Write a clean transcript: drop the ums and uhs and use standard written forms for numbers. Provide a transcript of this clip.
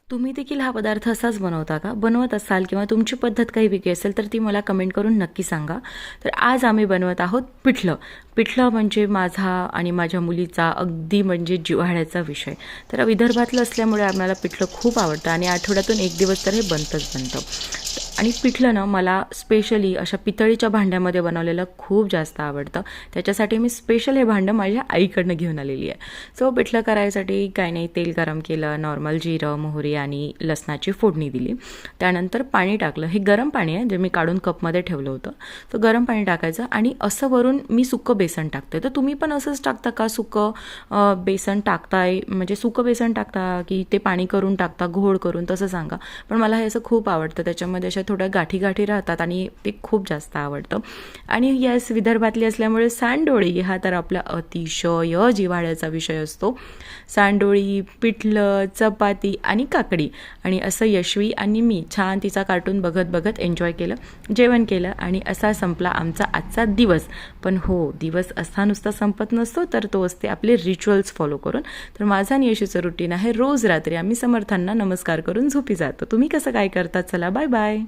तुम्ही देखील हा पदार्थ असाच बनवता का? बनवत असाल किंवा तुमची पद्धत काही वेगळी असेल तर ती मला कमेंट करून नक्की सांगा. तर आज आम्ही बनवत आहोत पिठलं. पिठलं म्हणजे माझा आणि माझ्या मुलीचा अगदी म्हणजे जिव्हाळ्याचा विषय. तर विदर्भातलं असल्यामुळे आम्हाला पिठलं खूप आवडतं आणि आठवड्यातून एक दिवस तर हे बनतंच बनतं. आणि पिठलं ना मला स्पेशली अशा पितळीच्या भांड्यामध्ये बनवलेलं खूप जास्त आवडतं. त्याच्यासाठी मी स्पेशल हे भांडं माझ्या आईकडनं घेऊन आलेली आहे. सो पिठलं करायसाठी काय नाही, तेल गरम केलं, नॉर्मल जिरं, मोहरी आणि लसणाची फोडणी दिली. त्यानंतर पाणी टाकलं. हे गरम पाणी आहे जे मी काढून कपमध्ये ठेवलं होतं. तर गरम पाणी टाकायचं आणि असं वरून मी सुकं बेसन टाकते. तर तुम्ही पण असंच टाकता का? सुकं बेसन टाकताय म्हणजे सुकं बेसन टाकता की ते पाणी करून टाकता, घोळ करून, तसं सांगा. पण मला हे असं खूप आवडतं. त्याच्यामध्ये अशा थोड्या गाठी गाठी राहतात आणि ते खूप जास्त आवडतं. आणि येस, विदर्भातली असल्यामुळे सांडोळी हा तर आपला अतिशय जिव्हाळ्याचा विषय असतो. सांडोळी, पिठलं, चपाती आणि काकडी आणि असं यशवी आणि मी छान तिचा कार्टून बघत बघत एन्जॉय केलं, जेवण केलं आणि असा संपला आमचा आजचा दिवस. पण हो, दिवस असा नुसता संपत नसतो, तर तो असते आपले रिच्युअल्स फॉलो करून. तर माझा आणि यशूचं रुटीन आहे, रोज रात्री आम्ही समर्थांना नमस्कार करून झोपी जातो. तुम्ही कसं काय करता? चला बाय बाय.